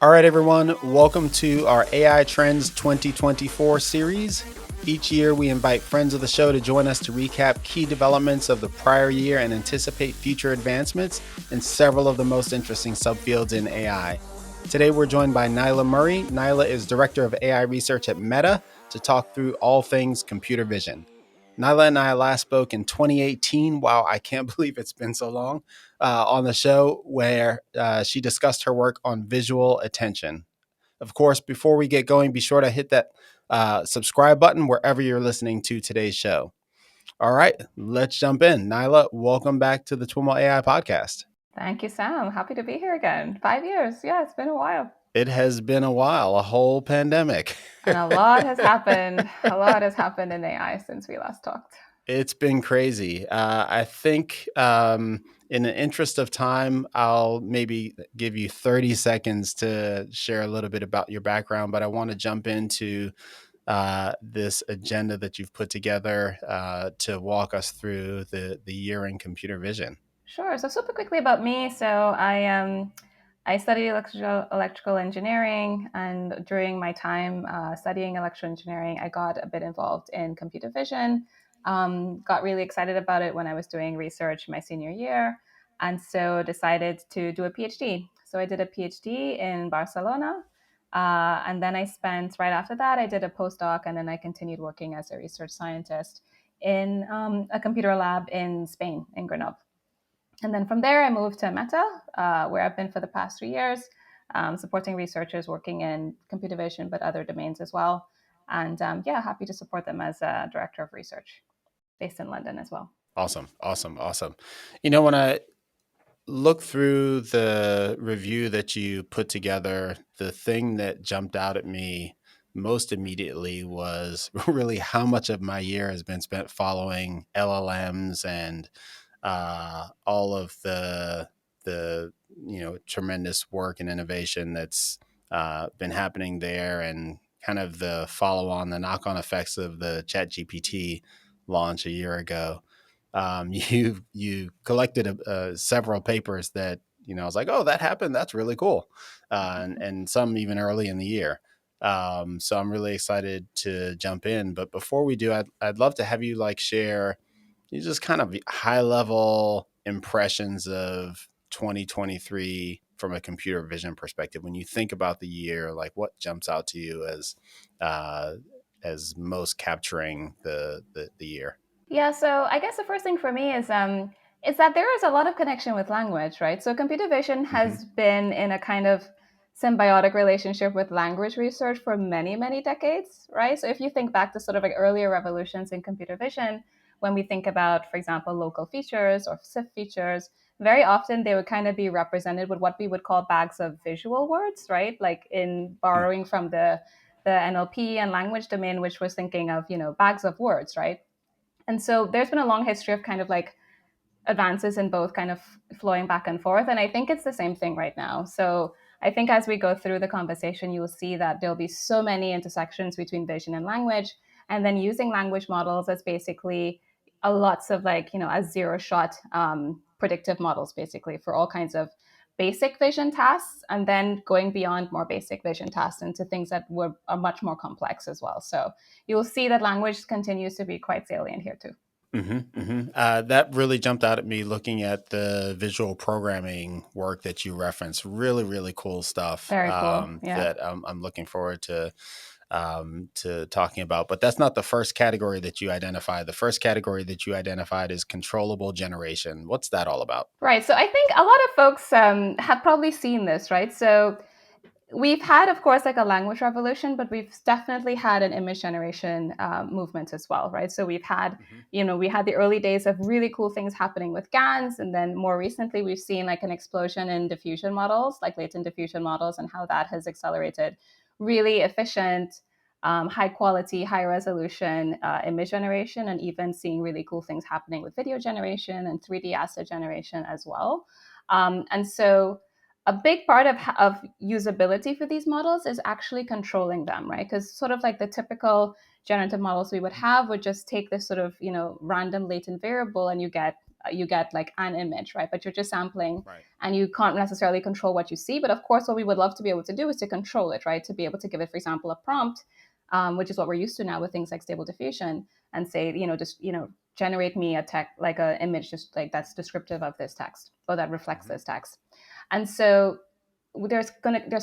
All right, everyone, welcome to our AI Trends 2024 series. Each year, we invite friends of the show to join us to recap key developments of the prior year and anticipate future advancements in several of the most interesting subfields in AI. Today, we're joined by Naila Murray. Naila is Director of AI Research at Meta to talk through all things computer vision. Naila and I last spoke in 2018. Wow, I can't believe it's been so long. On the show where she discussed her work on visual attention. Of course, before we get going, be sure to hit that subscribe button wherever you're listening to today's show. All right, let's jump in. Naila, welcome back to the TWiML AI podcast. Thank you, Sam. Happy to be here again. 5 years. Yeah, it's been a while. It has been a while, a whole pandemic. And a lot has happened. A lot has happened in AI since we last talked. It's been crazy. I think in the interest of time, I'll maybe give you 30 seconds to share a little bit about your background, but I want to jump into this agenda that you've put together to walk us through the year in computer vision. Sure. So super quickly about me. I studied electrical engineering, and during my time studying electrical engineering, I got a bit involved in computer vision. Got really excited about it when I was doing research my senior year, and so decided to do a PhD. So I did a PhD in Barcelona, and then I spent right after that I did a postdoc, and then I continued working as a research scientist in a computer lab in Spain, in Grenoble. And then from there, I moved to Meta, where I've been for the past 3 years, supporting researchers working in computer vision, but other domains as well. And yeah, happy to support them as a director of research based in London as well. Awesome. When I look through the review that you put together, the thing that jumped out at me most immediately was really how much of my year has been spent following LLMs and all of the tremendous work and innovation that's been happening there, and kind of the the knock-on effects of the ChatGPT launch a year ago. You collected several papers that I was like, oh, that happened. That's really cool, and some even early in the year. So I'm really excited to jump in. But before we do, I'd love to have you share you just kind of high level impressions of 2023 from a computer vision perspective. When you think about the year, what jumps out to you uh, as most capturing the year? Yeah, so I guess the first thing for me is that there is a lot of connection with language, right? So computer vision Mm-hmm. has been in a kind of symbiotic relationship with language research for many, many decades, right? So if you think back to sort of like earlier revolutions in computer vision, when we think about, for example, local features or SIF features, very often they would kind of be represented with what we would call bags of visual words, right? Like in borrowing from the NLP and language domain, which was thinking of, bags of words, right? And so there's been a long history of kind of like advances in both kind of flowing back and forth. And I think it's the same thing right now. So I think as we go through the conversation, you will see that there'll be so many intersections between vision and language. And then using language models as basically a lots of as zero shot predictive models, basically for all kinds of basic vision tasks, and then going beyond more basic vision tasks into things that are much more complex as well. So you'll see that language continues to be quite salient here too. That really jumped out at me looking at the visual programming work that you referenced. Really, really cool stuff Very cool. Yeah. that I'm looking forward to talking about. But that's not the first category that you identified. The first category that you identified is controllable generation. What's that all about? Right. So I think a lot of folks have probably seen this, right? So we've had, of course, like a language revolution, but we've definitely had an image generation movement as well, right? So we've had, Mm-hmm. we had the early days of really cool things happening with GANs, and then more recently we've seen like an explosion in diffusion models, like latent diffusion models, and how that has accelerated really efficient, high quality, high resolution image generation, and even seeing really cool things happening with video generation and 3D asset generation as well. And so a big part of usability for these models is actually controlling them, right? Because sort of like the typical generative models we would have would just take this sort of, random latent variable, and you get you get like an image, right? But you're just sampling, Right. and you can't necessarily control what you see. But of course, what we would love to be able to do is to control it, right? To be able to give it, for example, a prompt, which is what we're used to now with things like Stable Diffusion, and say, just generate me a text, like an image, just like that's descriptive of this text or that reflects Mm-hmm. this text. And so there's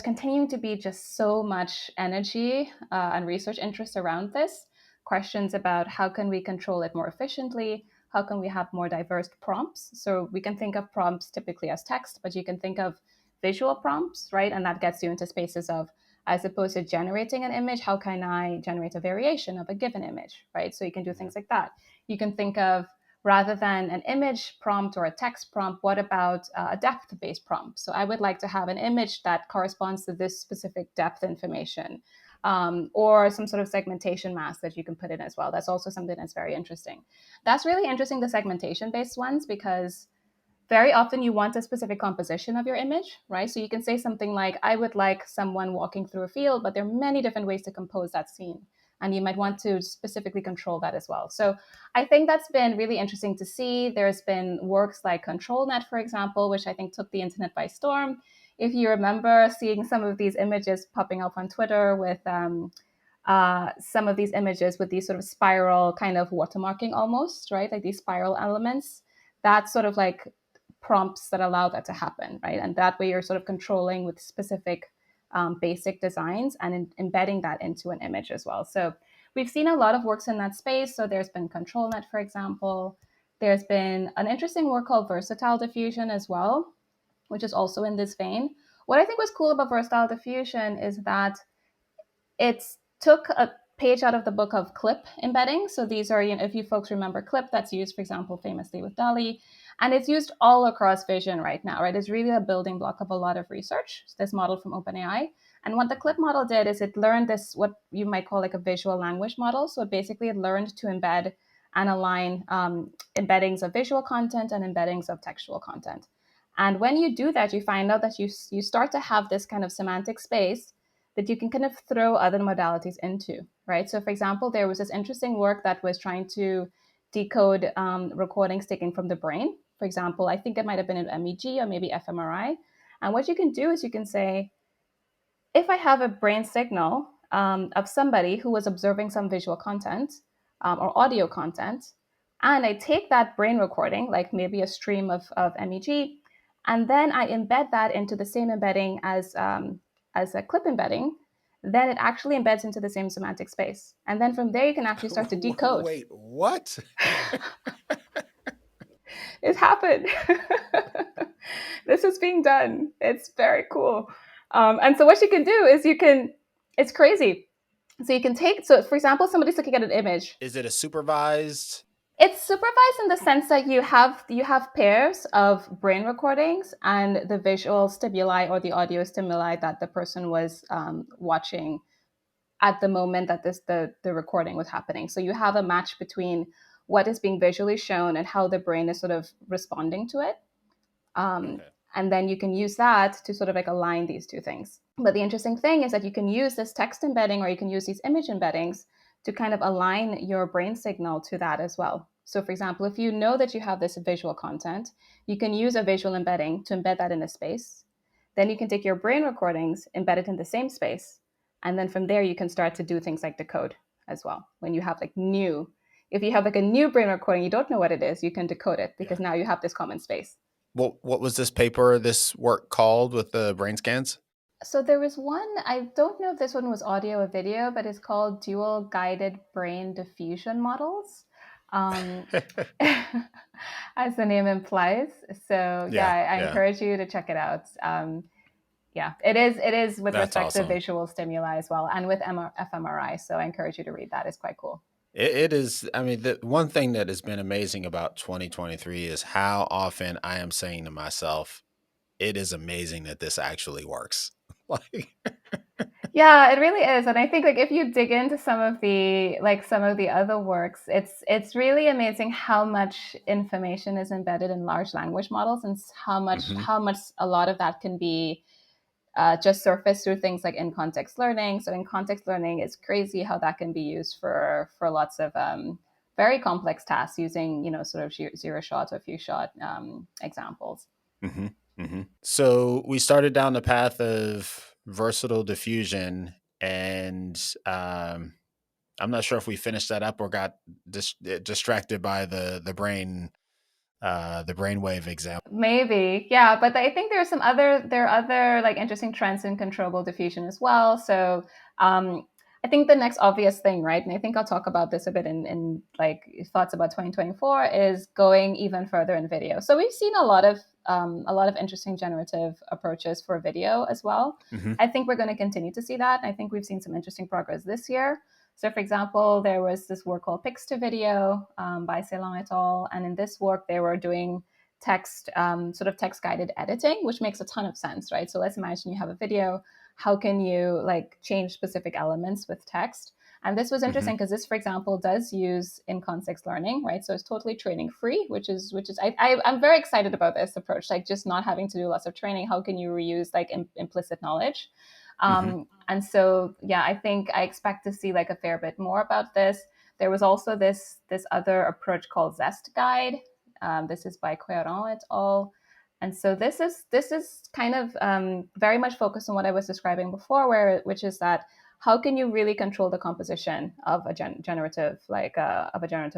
continuing to be just so much energy and research interest around this. Questions about how can we control it more efficiently? How can we have more diverse prompts? So we can think of prompts typically as text, but you can think of visual prompts, right? And that gets you into spaces of, as opposed to generating an image, how can I generate a variation of a given image, right? So you can do Mm-hmm. things like that. You can think of, rather than an image prompt or a text prompt, what about a depth-based prompt? So I would like to have an image that corresponds to this specific depth information, or some sort of segmentation mask that you can put in as well. That's also something that's very interesting. That's really interesting, the segmentation-based ones, because very often you want a specific composition of your image, right? So you can say something like, I would like someone walking through a field, but there are many different ways to compose that scene. And you might want to specifically control that as well. So I think that's been really interesting to see. There's been works like ControlNet, for example, which I think took the internet by storm. If you remember seeing some of these images popping up on Twitter with some of these images with these sort of spiral kind of watermarking almost, right? Like these spiral elements, that's sort of like prompts that allow that to happen, right? And that way you're sort of controlling with specific basic designs and embedding that into an image as well. So we've seen a lot of works in that space. So there's been ControlNet, for example. There's been an interesting work called Versatile Diffusion as well, which is also in this vein. What I think was cool about Versatile Diffusion is that it took a page out of the book of clip embedding. So these are, if you folks remember clip, that's used, for example, famously with DALL-E, and it's used all across vision right now, right? It's really a building block of a lot of research, this model from OpenAI. And what the clip model did is it learned this, what you might call like a visual language model. So basically it learned to embed and align embeddings of visual content and embeddings of textual content. And when you do that, you find out that you start to have this kind of semantic space that you can kind of throw other modalities into, right? So for example, there was this interesting work that was trying to decode recordings taken from the brain. For example, I think it might have been an MEG or maybe fMRI. And what you can do is you can say, if I have a brain signal of somebody who was observing some visual content or audio content, and I take that brain recording, like maybe a stream of MEG, and then I embed that into the same embedding as a clip embedding, then it actually embeds into the same semantic space. And then from there, you can actually start to decode. Wait, what? It happened. This is being done. It's very cool. And so what you can do is it's crazy. So you can so for example, somebody's looking at an image. Is it a supervised? It's supervised in the sense that you have pairs of brain recordings and the visual stimuli or the audio stimuli that the person was watching at the moment that the recording was happening. So you have a match between what is being visually shown and how the brain is sort of responding to it. Okay. And then you can use that to sort of like align these two things. But the interesting thing is that you can use this text embedding or you can use these image embeddings to kind of align your brain signal to that as well. So for example, if you know that you have this visual content, you can use a visual embedding to embed that in a space. Then you can take your brain recordings, embed it in the same space. And then from there, you can start to do things like decode as well. When you have if you have like a new brain recording, you don't know what it is, you can decode it because now you have this common space. What was this work called with the brain scans? So there was one, I don't know if this one was audio or video, but it's called Dual Guided Brain Diffusion Models, as the name implies. So I encourage you to check it out. It is with That's respect to awesome. visual stimuli as well, and with fMRI. So I encourage you to read that. It's quite cool. It is. I mean, the one thing that has been amazing about 2023 is how often I am saying to myself, it is amazing that this actually works. Like, yeah, it really is. And I think like if you dig into some of the other works, it's really amazing how much information is embedded in large language models and how much a lot of that can be just surfaced through things like in context learning. So in context learning, it's crazy how that can be used for lots of very complex tasks using, sort of zero shot or few shot examples. So we started down the path of versatile diffusion, and I'm not sure if we finished that up or got distracted by the brainwave example. Maybe, yeah, but I think there are other like interesting trends in controllable diffusion as well. So I think the next obvious thing, right, and I think I'll talk about this a bit in like thoughts about 2024, is going even further in video. So we've seen a lot of interesting generative approaches for video as well. I think we're going to continue to see that. I think we've seen some interesting progress this year. So, for example, there was this work called Pix to Video by Ceylon et al. And in this work, they were doing text, sort of text guided editing, which makes a ton of sense, right? So let's imagine you have a video. How can you like change specific elements with text? And this was interesting because this, for example, does use in context learning, right? So it's totally training free, which is I'm very excited about this approach, like just not having to do lots of training. How can you reuse like implicit knowledge? And so, yeah, I think I expect to see like a fair bit more about this. There was also this other approach called Zest Guide. This is by Coeurant et al. And so this is kind of very much focused on what I was describing before, which is that how can you really control the composition of a generative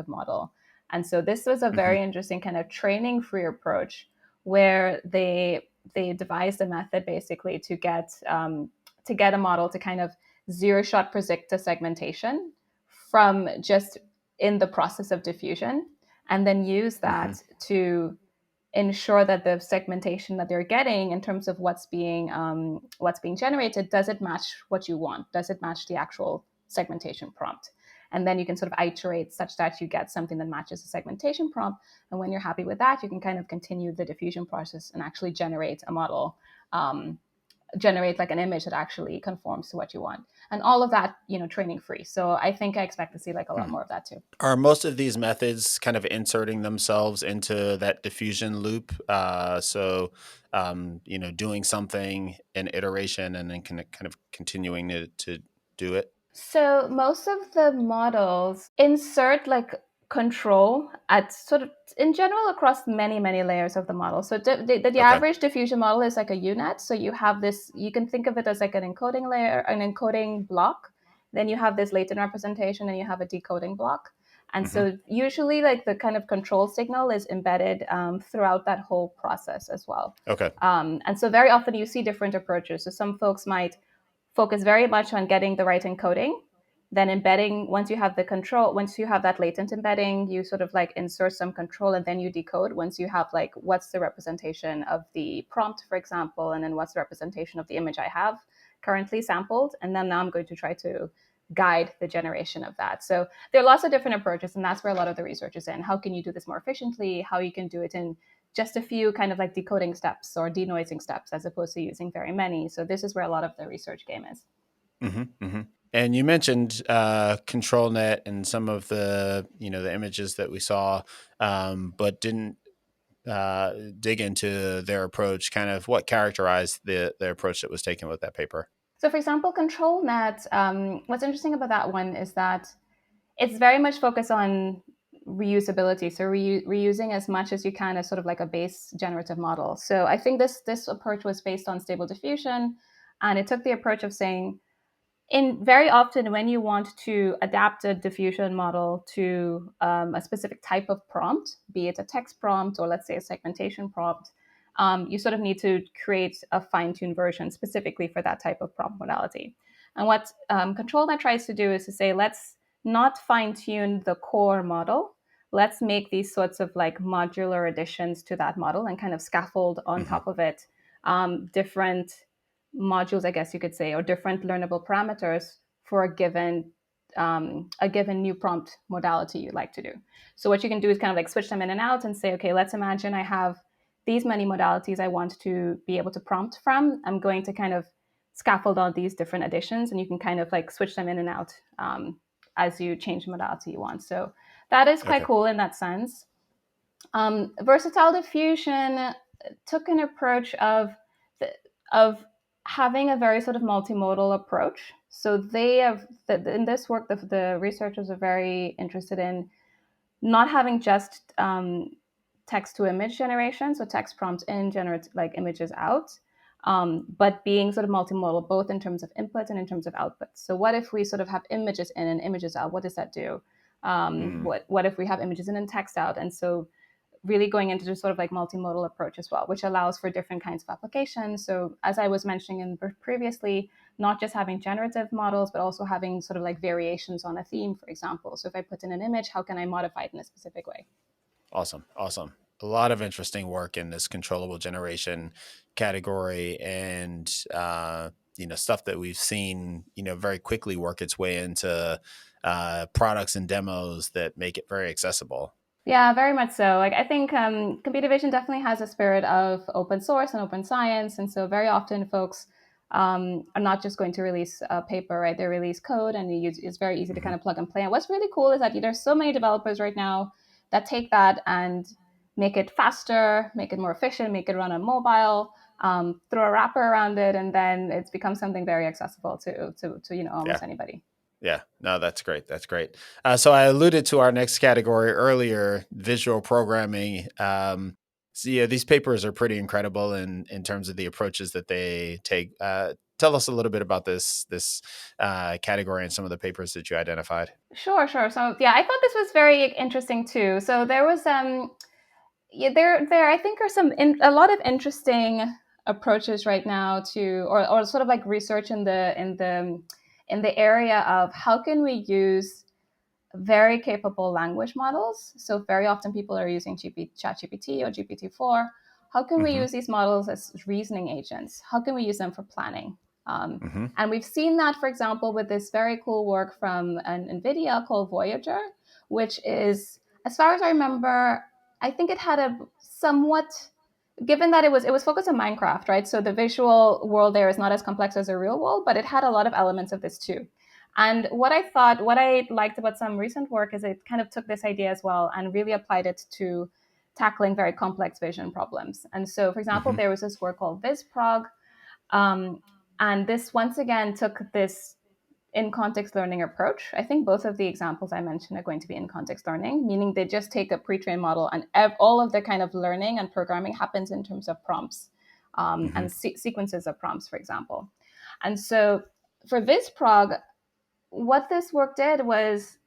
model? And so this was a very interesting kind of training free approach where they devised a method basically to get a model to kind of zero shot predict a segmentation from just in the process of diffusion, and then use that to ensure that the segmentation that they're getting in terms of what's being generated, does it match what you want? Does it match the actual segmentation prompt? And then you can sort of iterate such that you get something that matches the segmentation prompt. And when you're happy with that, you can kind of continue the diffusion process and actually generate a model, generate like an image that actually conforms to what you want, and all of that, training free. So I think I expect to see like a lot more of that too. Are most of these methods kind of inserting themselves into that diffusion loop? Doing something in iteration and then kind of continuing to do it. So most of the models insert like control at sort of in general across many layers of the model. So the average diffusion model is like a UNet. So you have this, you can think of it as like an encoding layer, an encoding block. Then you have this latent representation and you have a decoding block. And so usually like the kind of control signal is embedded throughout that whole process as well. And so very often you see different approaches. So some folks might focus very much on getting the right encoding, then embedding. Once you have that latent embedding, you sort of like insert some control and then you decode once you have like what's the representation of the prompt, for example, and then what's the representation of the image I have currently sampled, and then now I'm going to try to guide the generation of that. So there are lots of different approaches, and that's where a lot of the research is in. How can you do this more efficiently? How you can do it in just a few kind of like decoding steps or denoising steps as opposed to using very many. So this is where a lot of the research game is. And you mentioned ControlNet and some of the the images that we saw, but didn't dig into their approach. Kind of what characterized the approach that was taken with that paper. So, for example, ControlNet. What's interesting about that one is that it's very much focused on reusability. So reusing as much as you can as sort of like a base generative model. So I think this approach was based on stable diffusion, and it took the approach of saying, very often when you want to adapt a diffusion model to a specific type of prompt, be it a text prompt or let's say a segmentation prompt, you sort of need to create a fine-tuned version specifically for that type of prompt modality. And what ControlNet tries to do is to say, let's not fine-tune the core model. Let's make these sorts of like modular additions to that model and kind of scaffold on top of it different modules, I guess you could say, or different learnable parameters for a given new prompt modality you'd like to do. So what you can do is kind of like switch them in and out and say, okay, let's imagine I have these many modalities I want to be able to prompt from. I'm going to kind of scaffold all these different additions, and you can kind of like switch them in and out as you change the modality you want. So that is quite cool in that sense. Versatile diffusion took an approach of having a very sort of multimodal approach. So they have, in this work, the researchers are very interested in not having just text to image generation, so text prompts in, generate like images out, but being sort of multimodal, both in terms of input and in terms of output. So what if we sort of have images in and images out? What does that do? Mm. What if we have images in and text out? And so really going into just sort of like multimodal approach as well, which allows for different kinds of applications. So as I was mentioning previously, not just having generative models, but also having sort of like variations on a theme, for example. So if I put in an image, how can I modify it in a specific way? Awesome. Awesome. A lot of interesting work in this controllable generation category, and stuff that we've seen, very quickly work its way into products and demos that make it very accessible. Yeah, very much so. Like I think computer vision definitely has a spirit of open source and open science, and so very often folks are not just going to release a paper, right? They release code, and it's very easy to kind Hmm. of plug and play. And what's really cool is that there's so many developers right now that take that and make it faster, make it more efficient, make it run on mobile, throw a wrapper around it, and then it's become something very accessible to Yeah. almost anybody. Yeah, no, that's great. That's great. So I alluded to our next category earlier, visual programming. So yeah, these papers are pretty incredible in terms of the approaches that they take. Tell us a little bit about this category and some of the papers that you identified. Sure, sure. So yeah, I thought this was very interesting too. So there was yeah, there I think are a lot of interesting approaches right now to or sort of like research in the area of how can we use very capable language models. So very often people are using ChatGPT or GPT-4. How can we Hmm. use these models as reasoning agents? How can we use them for planning? Hmm. And we've seen that, for example, with this very cool work from an NVIDIA called Voyager, which is, as far as I remember, I think it had a somewhat, given that it was focused on Minecraft, right? So the visual world there is not as complex as a real world, but it had a lot of elements of this too. And what I liked about some recent work is it kind of took this idea as well and really applied it to tackling very complex vision problems. And so, for example, Hmm. there was this work called VisProg, um, and this once again took this in context learning approach. I think both of the examples I mentioned are going to be in context learning, meaning they just take a pre-trained model and all of the kind of learning and programming happens in terms of prompts Hmm. and sequences of prompts, for example. And so for VisProg, what this work did was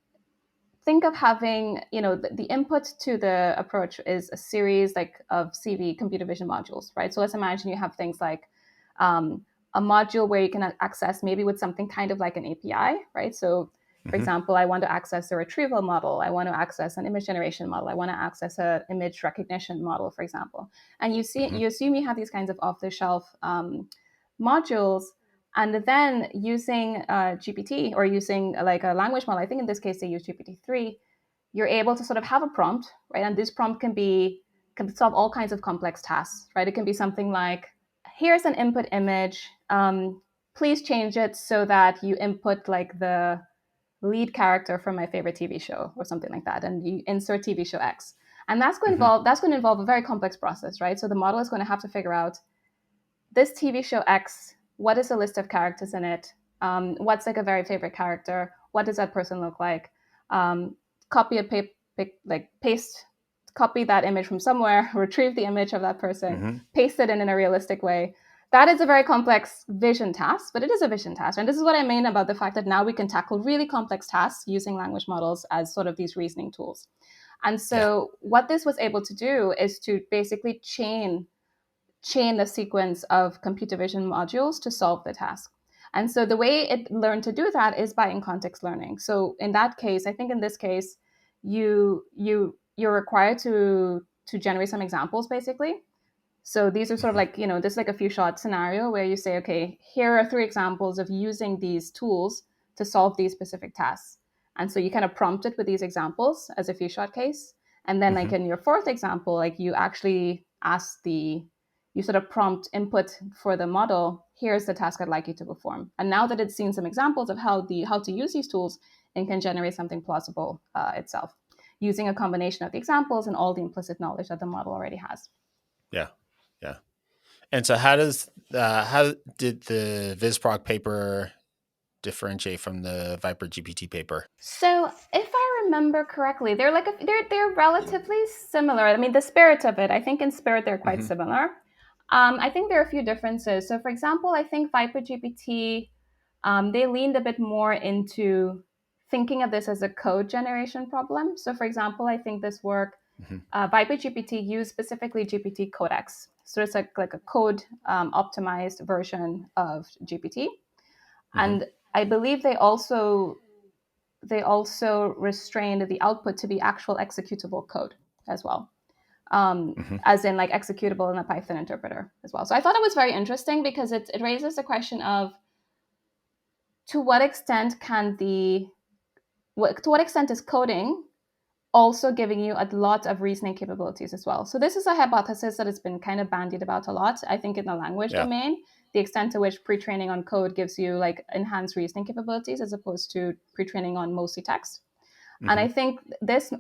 think of having, the input to the approach is a series like of CV computer vision modules, right? So let's imagine you have things like um, a module where you can access maybe with something kind of like an API, right? So for Hmm. example, I want to access a retrieval model. I want to access an image generation model. I want to access an image recognition model, for example. And Hmm. you assume you have these kinds of off-the-shelf modules, and then using GPT or using like a language model, I think in this case they use GPT-3, you're able to sort of have a prompt, right? And this prompt can solve all kinds of complex tasks, right? It can be something like, here's an input image. Please change it so that you input like the lead character from my favorite TV show or something like that, and you insert TV show X. And Hmm. that's going to involve a very complex process, right? So the model is going to have to figure out this TV show X, what is the list of characters in it? What's like a very favorite character? What does that person look like? Um, copy a like paste, copy that image from somewhere, retrieve the image of that person, Hmm. paste it in a realistic way. That is a very complex vision task, but it is a vision task. And this is what I mean about the fact that now we can tackle really complex tasks using language models as sort of these reasoning tools. And Yeah. so what this was able to do is to basically chain a sequence of computer vision modules to solve the task. And so the way it learned to do that is by in context learning. So in that case, I think in this case, you're required to generate some examples basically. So these are sort of Hmm. like, this is like a few shot scenario where you say, okay, here are three examples of using these tools to solve these specific tasks. And so you kind of prompt it with these examples as a few shot case. And then like Hmm. in your fourth example, like you actually you sort of prompt input for the model, here's the task I'd like you to perform. And now that it's seen some examples of how to use these tools, it can generate something plausible itself using a combination of the examples and all the implicit knowledge that the model already has. Yeah. Yeah. And so, how did the VisProg paper differentiate from the ViperGPT paper? So, if I remember correctly, they're like they're relatively similar. I mean, the spirit of it, I think in spirit they're quite similar. I think there are a few differences. So, for example, I think ViperGPT, they leaned a bit more into thinking of this as a code generation problem. So, for example, I think this work, ViperGPT used specifically GPT codecs. So it's like a code optimized version of GPT. And I believe they also restrained the output to be actual executable code as well, as in like executable in a Python interpreter as well. So I thought it was very interesting because it raises the question of to what extent is coding also giving you a lot of reasoning capabilities as well. So this is a hypothesis that has been kind of bandied about a lot, I think, in the language domain, the extent to which pre-training on code gives you like enhanced reasoning capabilities as opposed to pre-training on mostly text. And I think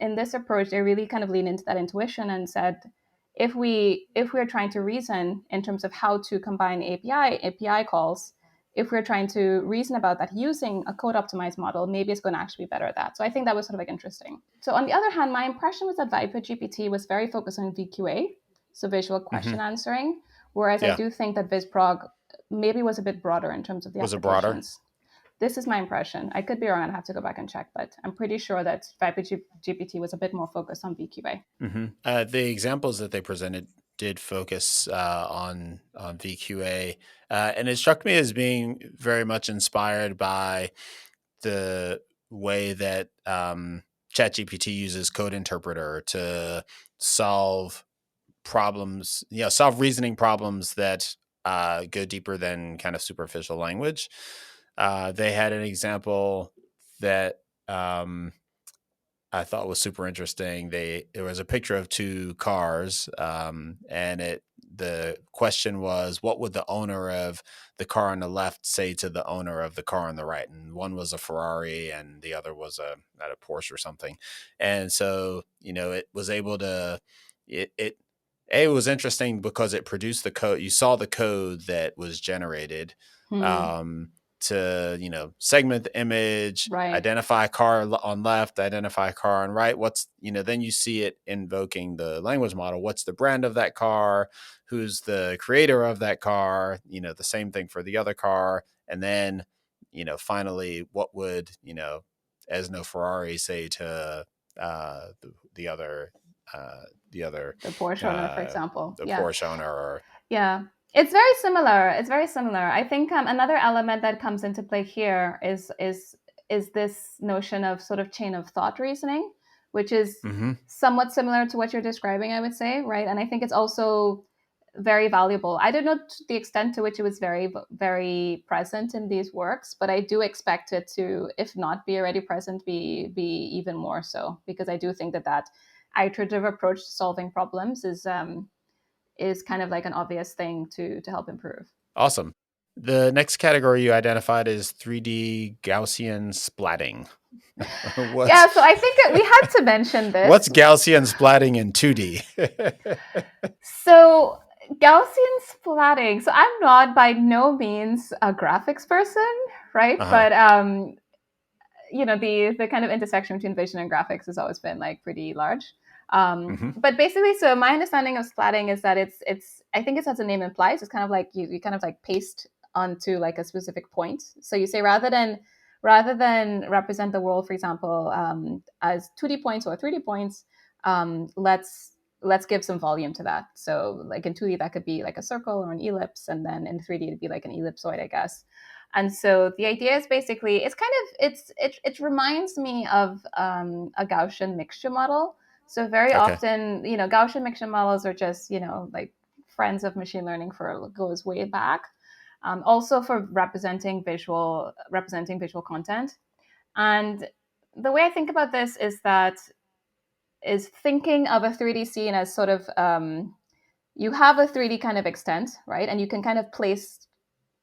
in this approach, they really kind of lean into that intuition and said, if we're trying to reason in terms of how to combine API calls, if we're trying to reason about that using a code optimized model, maybe it's going to actually be better at that. So I think that was sort of like interesting. So on the other hand, my impression was that ViperGPT was very focused on VQA, so visual question answering, whereas I do think that VisProg maybe was a bit broader in terms of the applications. This is my impression. I could be wrong. I'd have to go back and check, but I'm pretty sure that ViperGPT was a bit more focused on VQA. The examples that they presented did focus on VQA, and it struck me as being very much inspired by the way that ChatGPT uses code interpreter to solve problems, solve reasoning problems that go deeper than kind of superficial language. They had an example that I thought was super interesting. There was a picture of two cars, and the question was, what would the owner of the car on the left say to the owner of the car on the right? And one was a Ferrari, and the other was a Porsche or something. And so, it was able to it was interesting because it produced the code. You saw the code that was generated. To segment the image, identify car on left, identify car on right. Then you see it invoking the language model. What's the brand of that car? Who's the creator of that car? The same thing for the other car. And then, finally, what would Esno Ferrari say to the other Porsche owner, for example, Porsche owner. It's very similar. I think another element that comes into play here is this notion of sort of chain of thought reasoning, which is somewhat similar to what you're describing, I would say, right? And I think it's also very valuable. I don't know to the extent to which it was very, very present in these works, but I do expect it to, if not be already present, be even more so, because I do think that iterative approach to solving problems is kind of like an obvious thing to help improve. Awesome. The next category you identified is 3D Gaussian splatting. So I think we had to mention this. What's Gaussian splatting in 2D? So Gaussian splatting. So I'm not by no means a graphics person, right? But the kind of intersection between vision and graphics has always been like pretty large. But basically, so my understanding of splatting is that it's I think it's as the name implies, it's kind of like you kind of like paste onto like a specific point. So you say rather than represent the world, for example, as 2D points or 3D points, let's give some volume to that. So like in 2D, that could be like a circle or an ellipse, and then in 3D, it'd be like an ellipsoid, I guess. And so the idea is basically it reminds me of a Gaussian mixture model. So very often, Gaussian mixture models are just, like friends of machine learning goes way back. Also for representing visual content. And the way I think about this is thinking of a 3D scene as sort of, you have a 3D kind of extent, right? And you can kind of place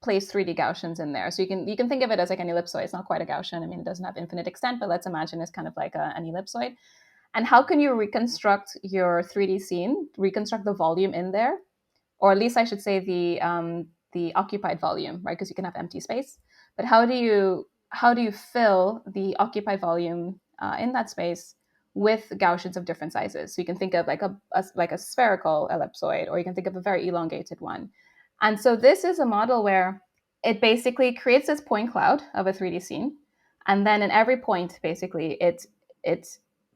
3D Gaussians in there. So you can think of it as like an ellipsoid. It's not quite a Gaussian. I mean, it doesn't have infinite extent, but let's imagine it's kind of like an ellipsoid. And how can you reconstruct your 3D scene, reconstruct the volume in there, or at least I should say the occupied volume, right? Because you can have empty space. But how do you fill the occupied volume in that space with Gaussians of different sizes. So you can think of like a spherical ellipsoid, or you can think of a very elongated one. And so this is a model where it basically creates this point cloud of a 3D scene, and then in every point, basically, it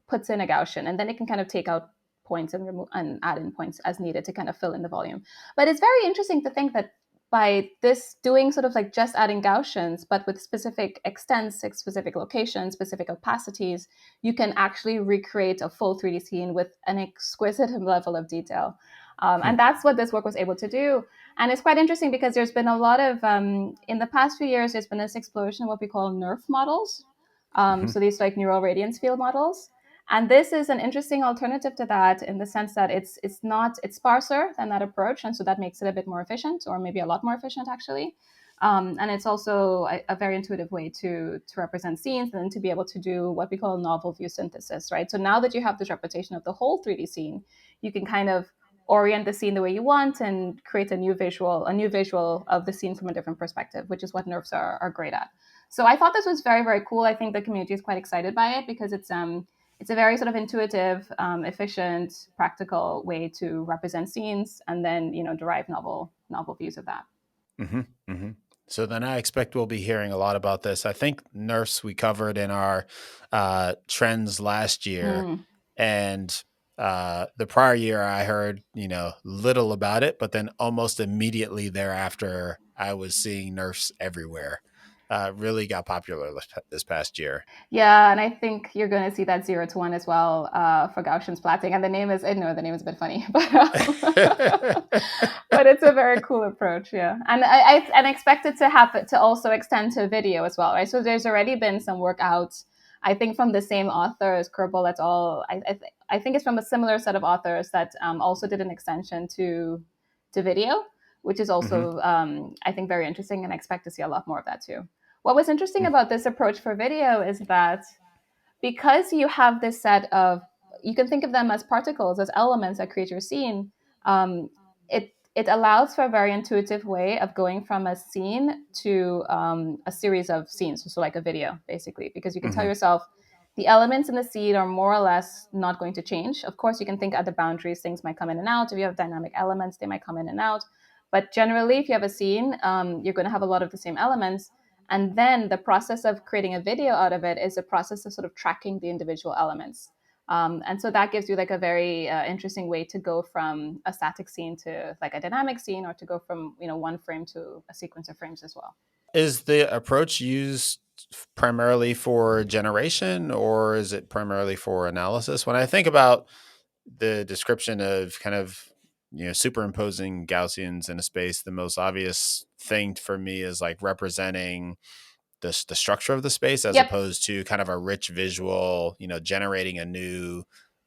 puts in a Gaussian, and then it can kind of take out points and remove and add in points as needed to kind of fill in the volume. But it's very interesting to think that by this doing sort of like just adding Gaussians, but with specific extents, specific locations, specific opacities, you can actually recreate a full 3D scene with an exquisite level of detail. And that's what this work was able to do. And it's quite interesting because there's been a lot of, in the past few years, there's been this explosion of what we call NERF models. So these like neural radiance field models. And this is an interesting alternative to that in the sense that it's sparser than that approach. And so that makes it a bit more efficient, or maybe a lot more efficient, actually. And it's also a very intuitive way to represent scenes and to be able to do what we call novel view synthesis, right? So now that you have this representation of the whole 3D scene, you can kind of orient the scene the way you want and create a new visual of the scene from a different perspective, which is what NERFs are great at. So I thought this was very, very cool. I think the community is quite excited by it because it's a very sort of intuitive, efficient, practical way to represent scenes and then, derive novel views of that. Mm-hmm, mm-hmm. So then I expect we'll be hearing a lot about this. I think NERFs we covered in our trends last year. And the prior year I heard, little about it, but then almost immediately thereafter, I was seeing NERFs everywhere. Really got popular this past year. Yeah, and I think you're going to see that 0 to 1 as well for Gaussian splatting. And the name is a bit funny, but it's a very cool approach. Yeah, and I expect it to happen to also extend to video as well, right? So there's already been some work out, I think, from the same author as Kerbal et al. I think it's from a similar set of authors that also did an extension to video, which is also I think very interesting, and I expect to see a lot more of that too. What was interesting about this approach for video is that because you have this set of, you can think of them as particles, as elements that create your scene, it allows for a very intuitive way of going from a scene to a series of scenes, so like a video, basically, because you can tell yourself the elements in the scene are more or less not going to change. Of course, you can think at the boundaries, things might come in and out. If you have dynamic elements, they might come in and out. But generally, if you have a scene, you're going to have a lot of the same elements. And then the process of creating a video out of it is a process of sort of tracking the individual elements. And so that gives you like a very interesting way to go from a static scene to like a dynamic scene, or to go from, one frame to a sequence of frames as well. Is the approach used primarily for generation, or is it primarily for analysis? When I think about the description of kind of, superimposing Gaussians in a space, the most obvious thing for me is like representing the structure of the space as opposed to kind of a rich visual, generating a new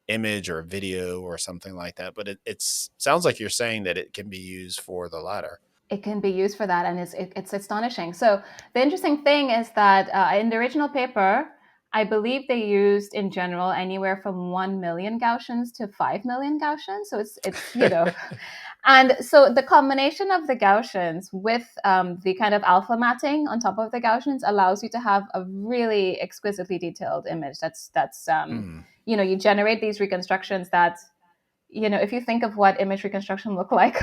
image or video or something like that. But it sounds like you're saying that it can be used for the latter. It can be used for that, and it's astonishing. So the interesting thing is that in the original paper, I believe they used in general anywhere from 1 million Gaussians to 5 million Gaussians. So it's and so the combination of the Gaussians with the kind of alpha matting on top of the Gaussians allows you to have a really exquisitely detailed image. You generate these reconstructions that, if you think of what image reconstruction looked like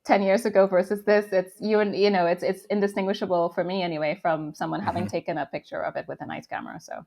10 years ago versus this, it's indistinguishable for me anyway from someone having taken a picture of it with a nice camera. So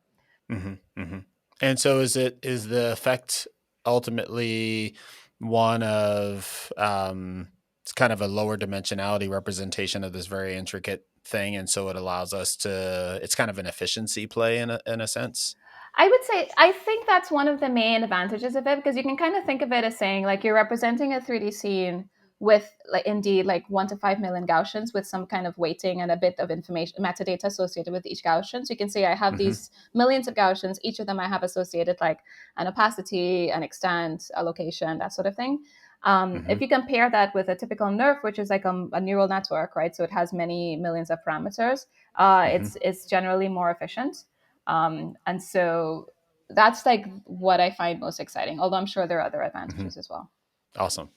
and so is the effect ultimately one of it's kind of a lower dimensionality representation of this very intricate thing, and so it allows us to, it's kind of an efficiency play in a sense? I would say, I think that's one of the main advantages of it, because you can kind of think of it as saying like you're representing a 3D scene with like indeed like 1 to 5 million Gaussians with some kind of weighting and a bit of information, metadata associated with each Gaussian. So you can say I have these millions of Gaussians, each of them I have associated like an opacity, an extent, a location, that sort of thing. If you compare that with a typical NERF, which is like a neural network, right? So it has many millions of parameters. It's generally more efficient. And so that's like what I find most exciting, although I'm sure there are other advantages as well. Awesome.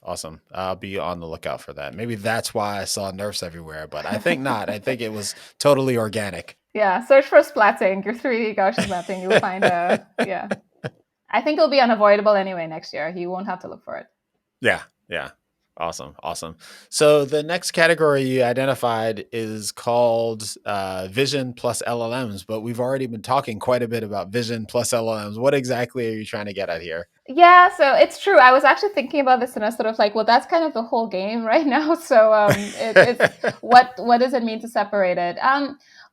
I'll be on the lookout for that. Maybe that's why I saw NERFs everywhere, but I think not. I think it was totally organic. Yeah, search for splatting, your 3D Gaussian splatting. You'll find yeah. I think it'll be unavoidable anyway next year. You won't have to look for it. Yeah, yeah. Awesome, awesome. So the next category you identified is called vision plus LLMs, but we've already been talking quite a bit about vision plus LLMs. What exactly are you trying to get at here? Yeah, so it's true. I was actually thinking about this and I sort of like, well, that's kind of the whole game right now. So it's what does it mean to separate it?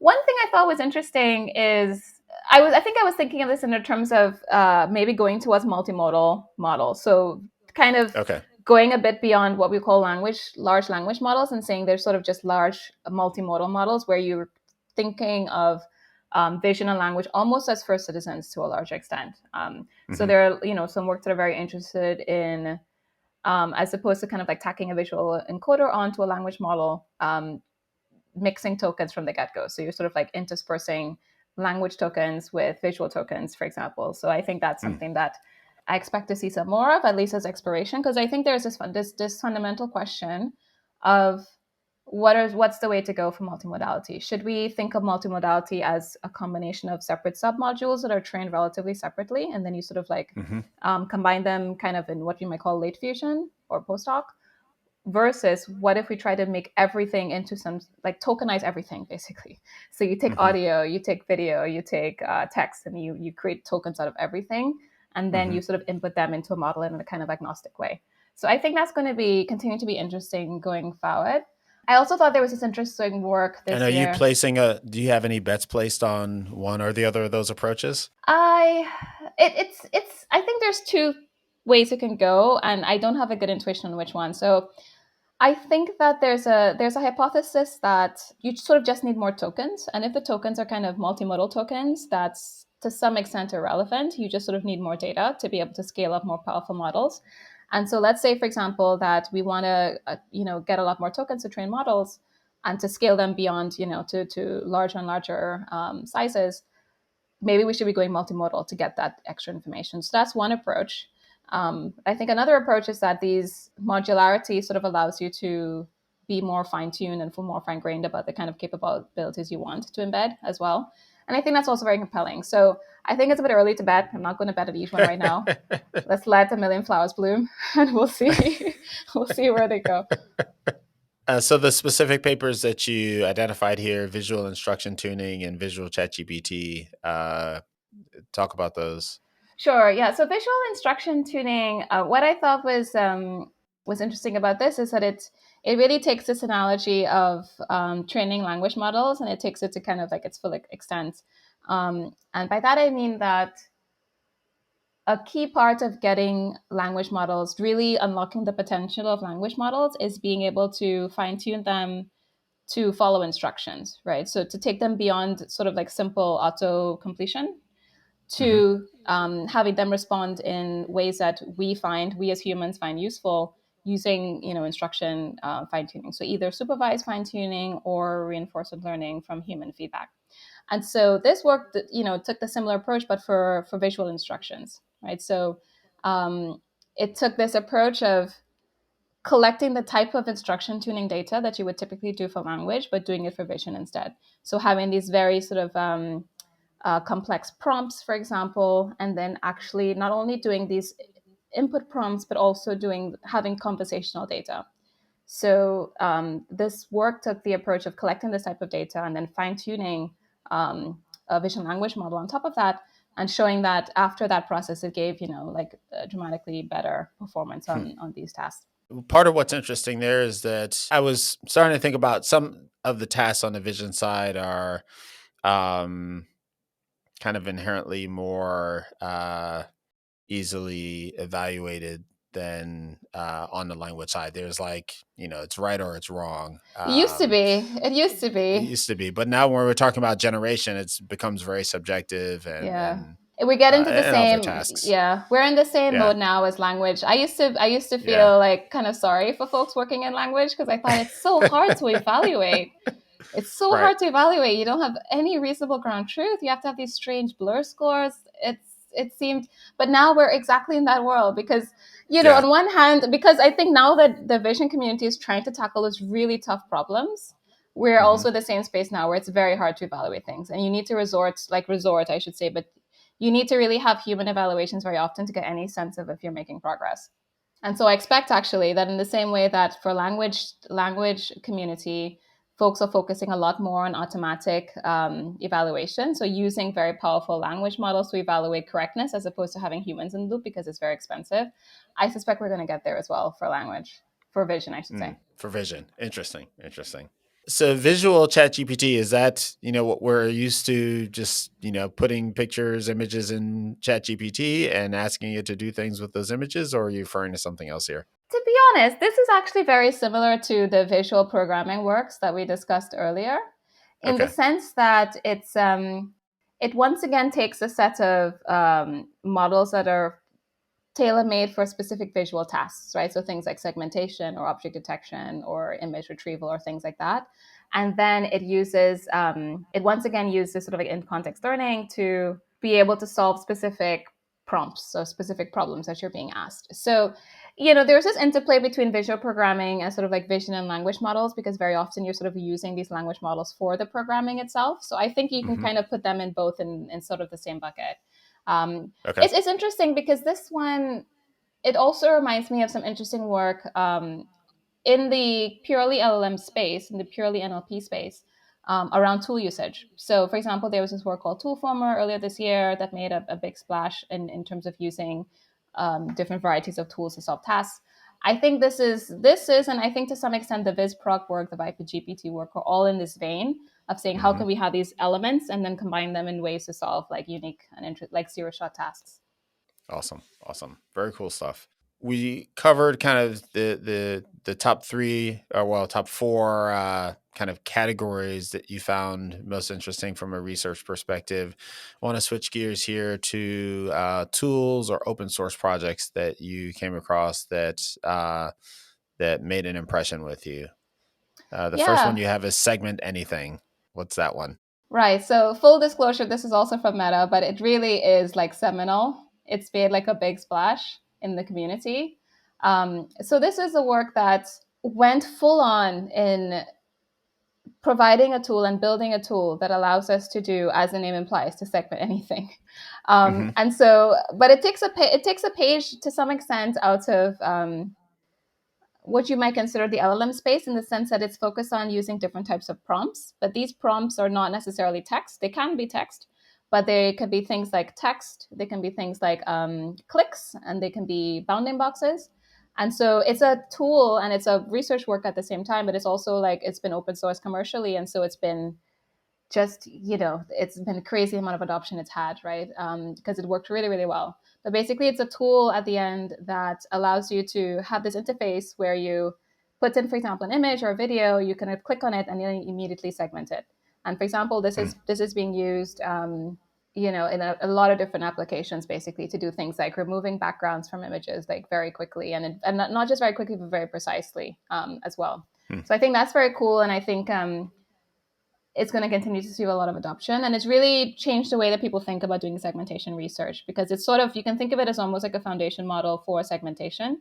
One thing I thought was interesting is I think I was thinking of this in the terms of maybe going towards multimodal models. So kind of Okay. going a bit beyond what we call large language models, and saying there's sort of just large multimodal models where you're thinking of vision and language almost as first citizens to a large extent. So Mm-hmm. there are, some work that are very interested in, as opposed to kind of like tacking a visual encoder onto a language model, mixing tokens from the get-go. So you're sort of like interspersing language tokens with visual tokens, for example. So I think that's Mm. something that I expect to see some more of, at least as exploration, because I think there's this fundamental question of what's the way to go for multimodality? Should we think of multimodality as a combination of separate submodules that are trained relatively separately, and then you sort of like Mm-hmm. combine them kind of in what you might call late fusion or post hoc? Versus what if we try to make everything into some, like, tokenize everything basically? So you take Mm-hmm. audio, you take video, you take text, and you create tokens out of everything, and then Mm-hmm. you sort of input them into a model in a kind of agnostic way. So I think that's going to be continue to be interesting going forward. I also thought there was this interesting work And this are you year. placing do you have any bets placed on one or the other of those approaches? I it's I think there's two ways it can go, and I don't have a good intuition on which one. So I think that there's a hypothesis that you sort of just need more tokens, and if the tokens are kind of multimodal tokens, that's to some extent irrelevant. You just sort of need more data to be able to scale up more powerful models. And so let's say, for example, that we want to get a lot more tokens to train models and to scale them beyond to larger and larger sizes. Maybe we should be going multimodal to get that extra information. So that's one approach. I think another approach is that these modularity sort of allows you to be more fine-tuned and feel more fine-grained about the kind of capabilities you want to embed as well. And I think that's also very compelling. So I think it's a bit early to bet. I'm not going to bet at each one right now. Let's let a million flowers bloom, and we'll see. We'll see where they go. So the specific papers that you identified here, visual instruction tuning and visual ChatGPT, talk about those. Sure. Yeah. So visual instruction tuning. What I thought was interesting about this is that it really takes this analogy of training language models, and it takes it to kind of like its full extent. And by that I mean that a key part of getting language models, really unlocking the potential of language models, is being able to fine tune them to follow instructions, right? So to take them beyond sort of like simple auto completion Mm-hmm. to having them respond in ways that we as humans find useful, using instruction fine tuning. So either supervised fine tuning or reinforcement learning from human feedback. And so this work, took the similar approach, but for visual instructions, right? So it took this approach of collecting the type of instruction tuning data that you would typically do for language, but doing it for vision instead. So having these very sort of complex prompts, for example, and then actually not only doing these input prompts, but also having conversational data. So this work took the approach of collecting this type of data and then fine tuning a vision language model on top of that, and showing that after that process, it gave like dramatically better performance Hmm. on these tasks. Part of what's interesting there is that I was starting to think about some of the tasks on the vision side are um, kind of inherently more easily evaluated than on the language side. There's like, it's right or it's wrong. It used to be. It used to It be. used to be, but now when we're talking about generation, it becomes very subjective Yeah. We get into the and other same, tasks. yeah, we're in the same Yeah, mode now as language. I used to yeah, feel like kind of sorry for folks working in language, because I thought it's so hard to evaluate. It's so right. hard to evaluate. You don't have any reasonable ground truth. You have to have these strange blur scores. It seemed, but now we're exactly in that world, because Yeah. on one hand, because I think now that the vision community is trying to tackle those really tough problems, we're Hmm. also in the same space now where it's very hard to evaluate things, and you need to resort, I should say, but you need to really have human evaluations very often to get any sense of if you're making progress. And so I expect actually that in the same way that for language community, folks are focusing a lot more on automatic evaluation. So using very powerful language models to evaluate correctness as opposed to having humans in the loop because it's very expensive. I suspect we're going to get there as well for language, for vision, I should say. For vision. Interesting. Interesting. So visual chat GPT, is that, what we're used to, just, putting pictures, images in chat GPT and asking it to do things with those images, or are you referring to something else here? To be honest, this is actually very similar to the visual programming works that we discussed earlier, in the Okay. sense that it once again takes a set of models that are tailor-made for specific visual tasks, right? So things like segmentation or object detection or image retrieval or things like that. And then it once again uses sort of like in-context learning to be able to solve specific prompts or specific problems that you're being asked. So, there's this interplay between visual programming and sort of like vision and language models, because very often you're sort of using these language models for the programming itself. So I think you can Hmm. kind of put them in both in sort of the same bucket. Um, Okay. it's interesting because this one, it also reminds me of some interesting work in the purely LLM space, in the purely NLP space, around tool usage. So, for example, there was this work called Toolformer earlier this year that made a big splash in terms of using different varieties of tools to solve tasks. I think this is, and I think to some extent the VisProg work, the ViperGPT work, are all in this vein of saying how Hmm. can we have these elements and then combine them in ways to solve like unique and like zero shot tasks. Awesome. Awesome. Very cool stuff. We covered kind of the top three, or well, top four kind of categories that you found most interesting from a research perspective. I want to switch gears here to tools or open source projects that you came across that made an impression with you. The first one Yeah, you have is Segment Anything. What's that one? right. So full disclosure, this is also from Meta, but it really is like seminal. It's made like a big splash in the community. So this is a work that went full on in providing a tool and building a tool that allows us to do, as the name implies, to segment anything. Hmm. And so, but it takes a page to some extent out of what you might consider the LLM space, in the sense that it's focused on using different types of prompts. But these prompts are not necessarily text. They can be text, but they can be things like text. They can be things like clicks, and they can be bounding boxes. And so it's a tool and it's a research work at the same time, but it's also like it's been open source commercially. And so it's been just, it's been a crazy amount of adoption it's had, right? Because it worked really, really well. But basically, it's a tool at the end that allows you to have this interface where you put in, for example, an image or a video. You can click on it and then immediately segment it. And for example, this is being used, in a lot of different applications, basically to do things like removing backgrounds from images like very quickly, and not just very quickly, but very precisely as well. Hmm. So I think that's very cool, and I think it's going to continue to see a lot of adoption, and it's really changed the way that people think about doing segmentation research, because it's sort of, you can think of it as almost like a foundation model for segmentation,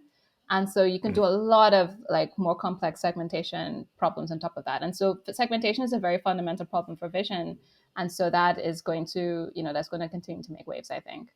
and so you can Hmm. do a lot of like more complex segmentation problems on top of that. And so segmentation is a very fundamental problem for vision, and so that is going to, that's going to continue to make waves, I think.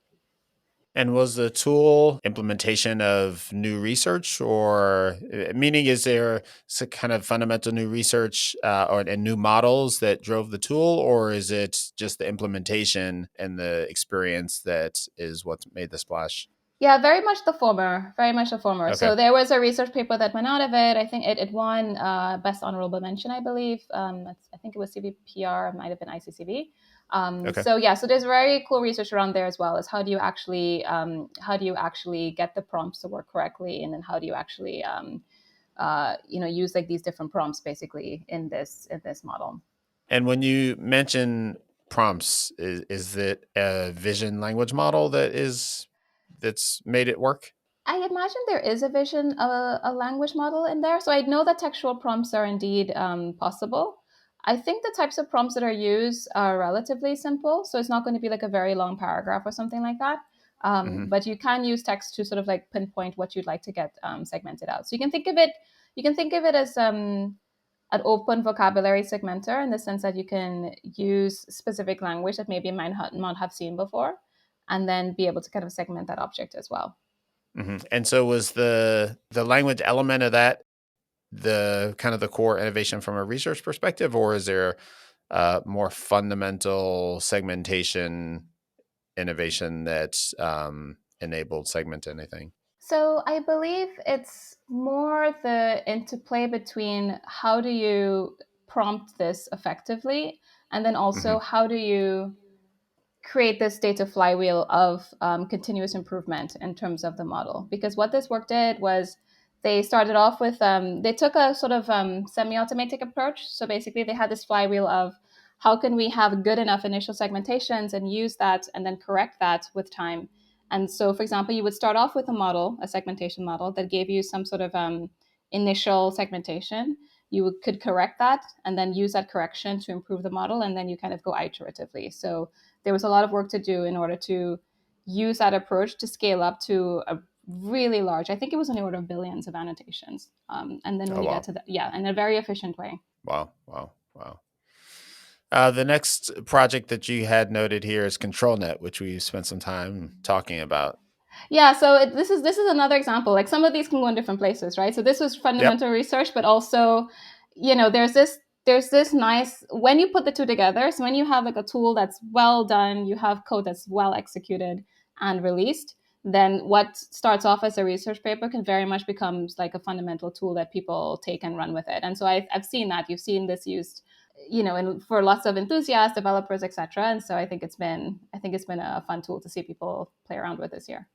And was the tool implementation of new research, or meaning, is there some kind of fundamental new research or and new models that drove the tool, or is it just the implementation and the experience that is what made the splash? Yeah, very much the former. Very much the former. Okay. So there was a research paper that went out of it. I think it won best honorable mention, I believe. I think it was CVPR, might have been ICCV. Okay. So yeah, so there's very cool research around there as well, as how do you actually get the prompts to work correctly, and then how do you actually use like these different prompts basically in this model. And when you mention prompts, is it a vision language model that's made it work? I imagine there is a vision, a language model in there. So I know that textual prompts are indeed possible. I think the types of prompts that are used are relatively simple. So it's not going to be like a very long paragraph or something like that. Hmm. But you can use text to sort of like pinpoint what you'd like to get segmented out. So you can think of it as an open vocabulary segmenter in the sense that you can use specific language that maybe might not have seen before, and then be able to kind of segment that object as well. And so was the language element of that the kind of the core innovation from a research perspective, or is there more fundamental segmentation innovation that enabled segment anything? So I believe it's more the interplay between how do you prompt this effectively, and then also how do you create this data flywheel of continuous improvement in terms of the model. Because what this work did was they started off with, they took a sort of semi-automatic approach. So basically they had this flywheel of how can we have good enough initial segmentations and use that and then correct that with time. And so, for example, you would start off with a model, a segmentation model that gave you some sort of initial segmentation. You could correct that and then use that correction to improve the model. And then you kind of go iteratively. So there was a lot of work to do in order to use that approach to scale up to a really large, I think it was in the order of billions of annotations. And then when you get to that, yeah, in a very efficient way. Wow. The next project that you had noted here is ControlNet, which we spent some time talking about. Yeah, so this is another example. Like some of these can go in different places, right? So this was fundamental research, but also, there's this nice when you put the two together. So when you have like a tool that's well done, you have code that's well executed and released, then what starts off as a research paper can very much becomes like a fundamental tool that people take and run with it. And so I've seen that. You've seen this used for lots of enthusiasts, developers, etc. And so I think it's been a fun tool to see people play around with this year.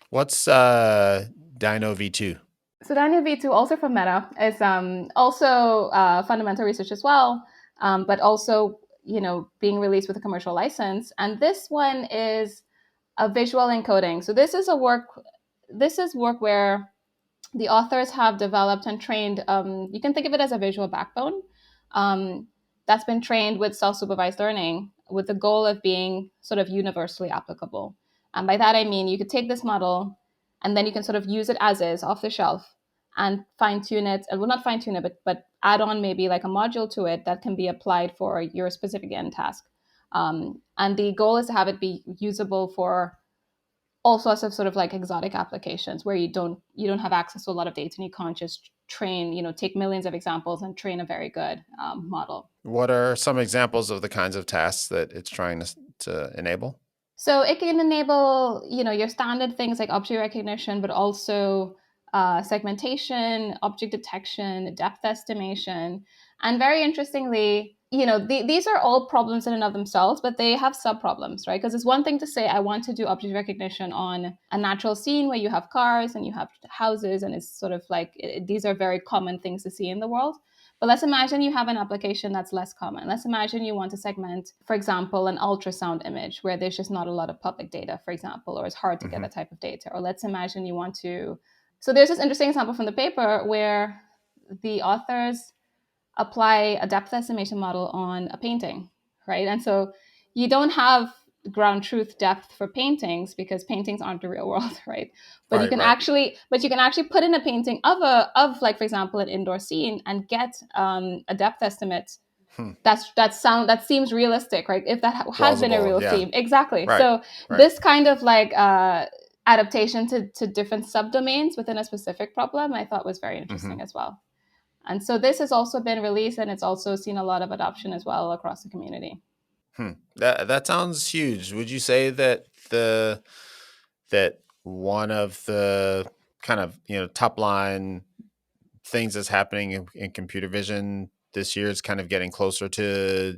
What's Dino V2? So Dino V2, also from Meta, is also fundamental research as well, but also being released with a commercial license. And this one is a visual encoding. So this is work where the authors have developed and trained. You can think of it as a visual backbone that's been trained with self-supervised learning, with the goal of being sort of universally applicable. And by that I mean you could take this model and then you can sort of use it as is off the shelf and fine tune it. Well, not fine tune it, but add on maybe like a module to it that can be applied for your specific end task. And the goal is to have it be usable for all sorts of sort of like exotic applications where you don't have access to a lot of data and you can't just train, take millions of examples and train a very good model. What are some examples of the kinds of tasks that it's trying to enable? So it can enable, your standard things like object recognition, but also segmentation, object detection, depth estimation. And very interestingly, these are all problems in and of themselves, but they have sub-problems, right? Because it's one thing to say, I want to do object recognition on a natural scene where you have cars and you have houses, and it's sort of like, these are very common things to see in the world. But let's imagine you have an application that's less common. Let's imagine you want to segment, for example, an ultrasound image where there's just not a lot of public data, for example, or it's hard to get that type of data. Or let's imagine you want to... So there's this interesting example from the paper where the authors apply a depth estimation model on a painting, right? And so you don't have ground truth depth for paintings because paintings aren't the real world, right? But you can actually put in a painting of like, for example, an indoor scene and get a depth estimate that seems realistic, right? If that had been a real theme, exactly. So this kind of like adaptation to different subdomains within a specific problem, I thought was very interesting as well. And so this has also been released, and it's also seen a lot of adoption as well across the community. That sounds huge. Would you say that that one of the kind of top line things that's happening in computer vision this year is kind of getting closer to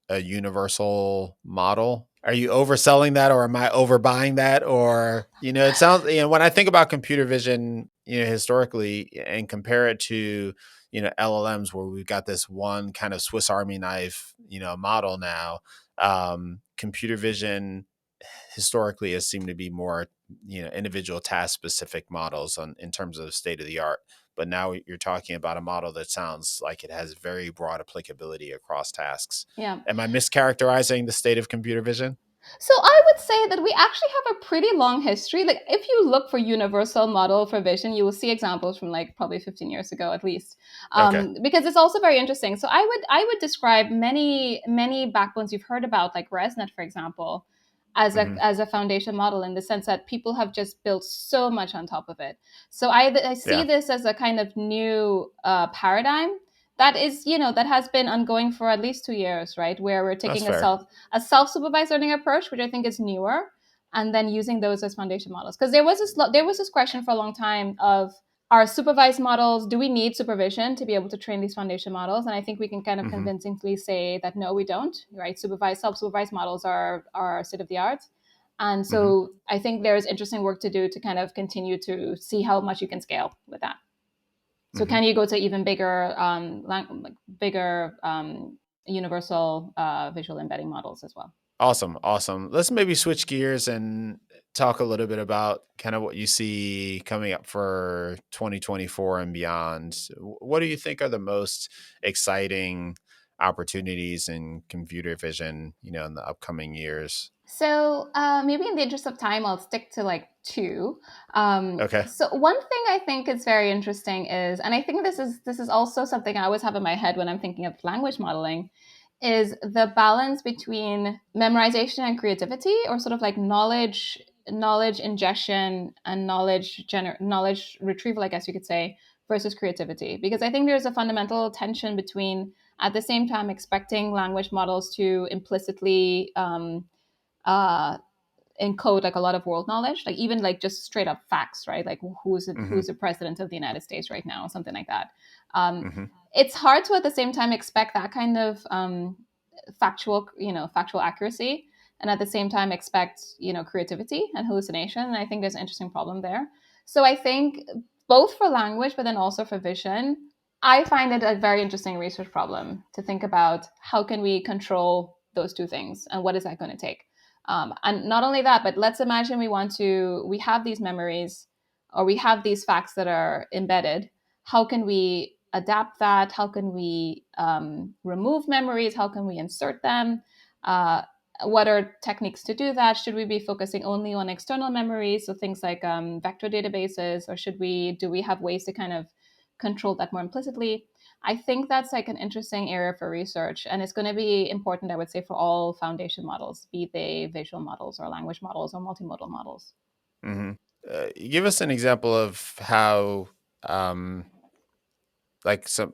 a universal model? Are you overselling that, or am I overbuying that? Or it sounds when I think about computer vision, historically, and compare it to LLMs, where we've got this one kind of Swiss Army knife model now. Computer vision historically has seemed to be more individual task specific models in terms of state of the art. But now you're talking about a model that sounds like it has very broad applicability across tasks. Yeah. Am I mischaracterizing the state of computer vision? So I would say that we actually have a pretty long history. Like if you look for universal model for vision, you will see examples from like probably 15 years ago at least, Okay. because it's also very interesting. So I would describe many backbones you've heard about, like ResNet, for example, as a Hmm. as a foundation model in the sense that people have just built so much on top of it. So I see Yeah, this as a kind of new paradigm that is, that has been ongoing for at least 2 years, right? Where we're that's taking fair. a self-supervised learning approach, which I think is newer, and then using those as foundation models. Because there was this question for a long time of, are supervised models, do we need supervision to be able to train these foundation models? And I think we can kind of Hmm. convincingly say that no, we don't, right? Self-supervised models are state of the art. And Hmm. so I think there's interesting work to do to kind of continue to see how much you can scale with that. So Hmm. can you go to even bigger, bigger universal visual embedding models as well? Awesome, awesome. Let's maybe switch gears and talk a little bit about kind of what you see coming up for 2024 and beyond. What do you think are the most exciting opportunities in computer vision, in the upcoming years? So maybe in the interest of time, I'll stick to like two. Okay. So one thing I think is very interesting is, and I think this is also something I always have in my head when I'm thinking of language modeling, is the balance between memorization and creativity, or sort of like knowledge ingestion and knowledge retrieval, I guess you could say, versus creativity. Because I think there's a fundamental tension between, at the same time, expecting language models to implicitly uh, encode like a lot of world knowledge, like even like just straight up facts, right? Like Hmm. who's the president of the United States right now, something like that. Um, Hmm. it's hard to at the same time expect that kind of factual accuracy, and at the same time expect creativity and hallucination. And I think there's an interesting problem there. So I think both for language, but then also for vision, I find it a very interesting research problem to think about how can we control those two things and what is that going to take. And not only that, but let's imagine we have these memories or we have these facts that are embedded. How can we adapt that? How can we remove memories? How can we insert them? Uh, what are techniques to do that? Should we be focusing only on external memories, so things like vector databases, or do we have ways to kind of control that more implicitly? I think that's like an interesting area for research, and it's going to be important, I would say, for all foundation models, be they visual models or language models or multimodal models. Hmm. Give us an example of how, um, like some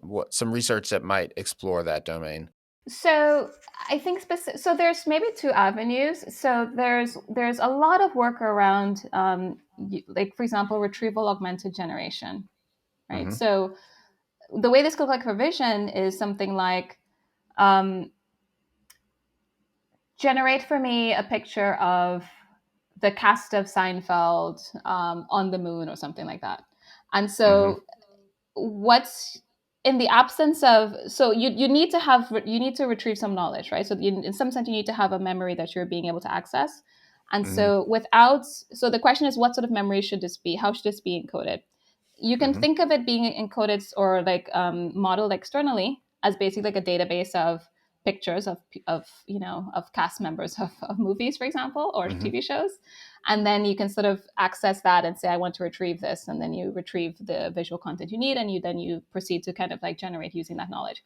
research that might explore that domain. So I think so. There's maybe two avenues. So there's a lot of work around, like for example, retrieval augmented generation, right? Hmm. So the way this could look like for vision is something like, um, generate for me a picture of the cast of Seinfeld on the moon or something like that. And Hmm. so what's in the absence of, so you need to have, you need to retrieve some knowledge, right? So in some sense you need to have a memory that you're being able to access. And Hmm. so without, so the question is, what sort of memory should this be? How should this be encoded? You can Hmm. think of it being encoded or like modeled externally as basically like a database of pictures of cast members of movies, for example, or Hmm. TV shows. And then you can sort of access that and say, I want to retrieve this, and then you retrieve the visual content you need, and you proceed to kind of like generate using that knowledge.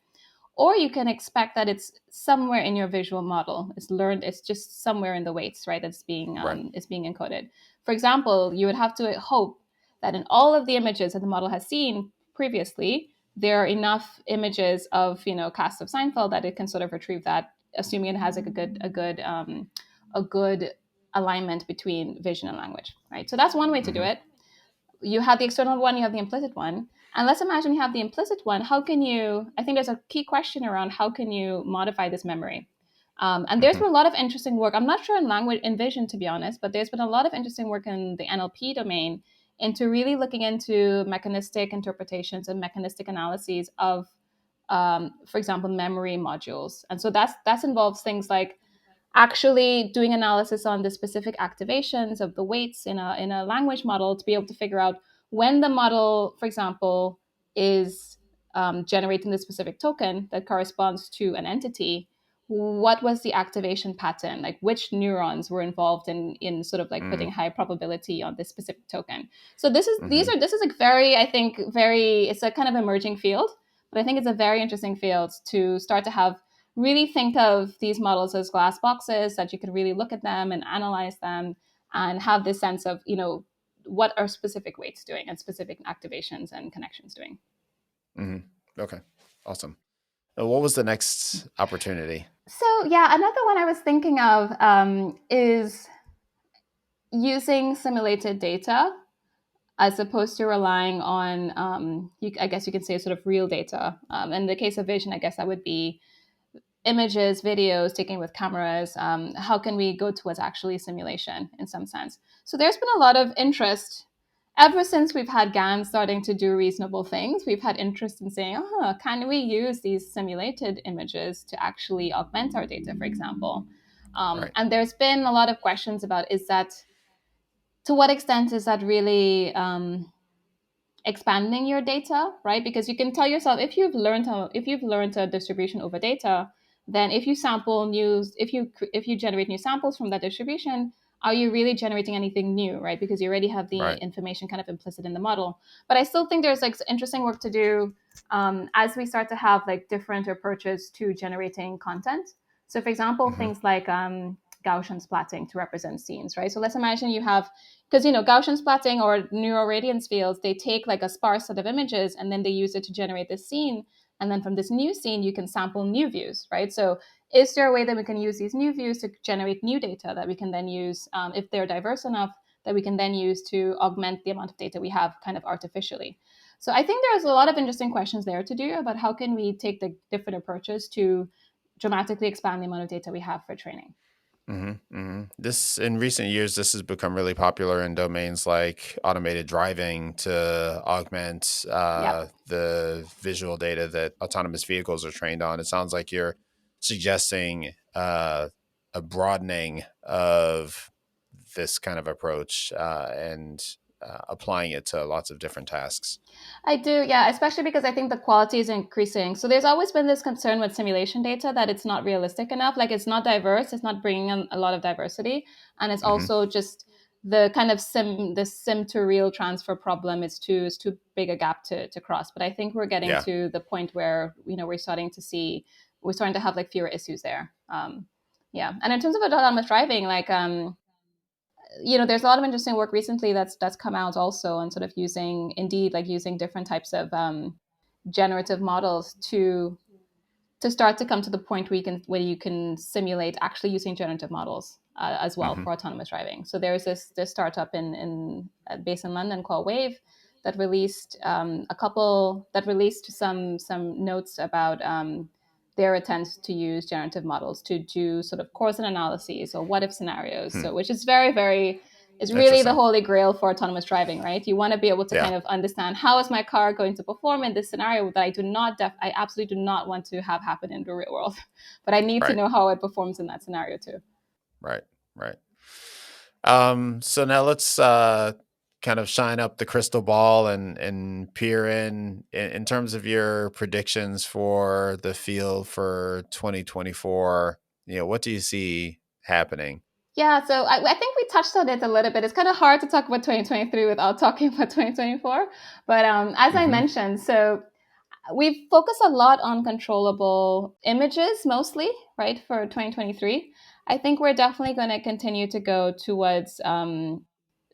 Or you can expect that it's somewhere in your visual model. It's learned. It's just somewhere in the weights, right? Right. It's being encoded. For example, you would have to hope that in all of the images that the model has seen previously, there are enough images of cast of Seinfeld that it can sort of retrieve that, assuming it has like a good alignment between vision and language, right? So that's one way to do Hmm. it. You have the external one, you have the implicit one. And let's imagine you have the implicit one. How can you, I think there's a key question around how can you modify this memory? And there's Hmm. been a lot of interesting work. I'm not sure in language, in vision, to be honest, but there's been a lot of interesting work in the NLP domain into really looking into mechanistic interpretations and mechanistic analyses of, for example, memory modules. And so that's involves things like actually doing analysis on the specific activations of the weights in a language model to be able to figure out when the model, for example, is generating the specific token that corresponds to an entity, what was the activation pattern, like which neurons were involved in sort of like putting high probability on this specific token. So this is like very, I think, very, it's a kind of emerging field, but I think it's a very interesting field to start to have really think of these models as glass boxes that you can really look at them and analyze them and have this sense of, what are specific weights doing and specific activations and connections doing. Okay, awesome. What was the next opportunity? So yeah, another one I was thinking of is using simulated data as opposed to relying on, I guess you could say, sort of real data. In the case of vision, I guess that would be images, videos taken with cameras. How can we go towards actually simulation in some sense? So there's been a lot of interest ever since we've had GAN starting to do reasonable things. We've had interest in saying, can we use these simulated images to actually augment our data, for example? Right. And there's been a lot of questions about, to what extent is that really expanding your data, right? Because you can tell yourself, if you've learned a distribution over data, then if you generate new samples from that distribution, are you really generating anything new, right? Because you already have the information kind of implicit in the model. But I still think there's like interesting work to do as we start to have like different approaches to generating content. So for example, things like Gaussian splatting to represent scenes, right? So let's imagine you have, because Gaussian splatting or neural radiance fields, they take like a sparse set of images and then they use it to generate this scene, and then from this new scene you can sample new views, right? So is there a way that we can use these new views to generate new data that we can then use, if they're diverse enough, that we can then use to augment the amount of data we have kind of artificially? So I think there's a lot of interesting questions there to do about how can we take the different approaches to dramatically expand the amount of data we have for training. This, in recent years, this has become really popular in domains like automated driving to augment the visual data that autonomous vehicles are trained on. It sounds like you're suggesting a broadening of this kind of approach and applying it to lots of different tasks. I do, yeah, especially because I think the quality is increasing. So there's always been this concern with simulation data that it's not realistic enough. Like it's not diverse, it's not bringing in a lot of diversity. And it's also just the kind of sim to real transfer problem is too big a gap to cross. But I think we're getting to the point where, we're starting to have like fewer issues there. And in terms of autonomous driving, like, there's a lot of interesting work recently that's come out also on sort of using different types of generative models to start to come to the point where you can simulate actually using generative models as well for autonomous driving. So there's this startup based in London called Wave that released some notes about their attempt to use generative models to do sort of course and analyses or what if scenarios. So which is very, very, is really the holy grail for autonomous driving, right? You want to be able to kind of understand, how is my car going to perform in this scenario that I absolutely do not want to have happen in the real world, but I need to know how it performs in that scenario too. Right. So now let's kind of shine up the crystal ball and peer in terms of your predictions for the field for 2024. What do you see happening? Yeah, so I think we touched on it a little bit. It's kind of hard to talk about 2023 without talking about 2024. But as I mentioned, so we focus a lot on controllable images mostly, right, for 2023. I think we're definitely going to continue to go towards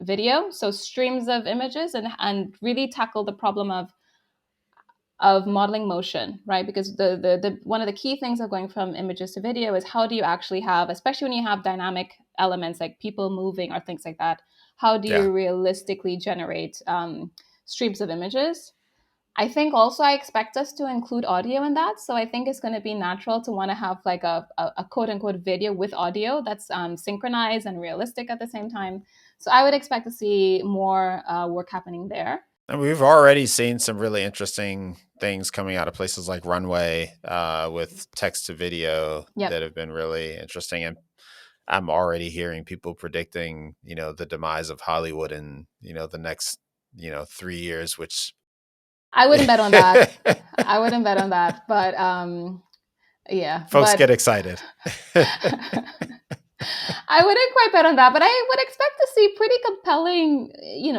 video, so streams of images, and really tackle the problem of modeling motion, right? Because the one of the key things of going from images to video is, how do you actually have, especially when you have dynamic elements like people moving or things like that, how do you realistically generate streams of images? I think also I expect us to include audio in that. So I think it's going to be natural to want to have like a quote unquote video with audio that's synchronized and realistic at the same time. So I would expect to see more work happening there. And we've already seen some really interesting things coming out of places like Runway with text to video that have been really interesting. And I'm already hearing people predicting, the demise of Hollywood in, the next, 3 years, which I wouldn't bet on that. But Yeah, Folks but get excited. I wouldn't quite bet on that, but I would expect to see pretty compelling,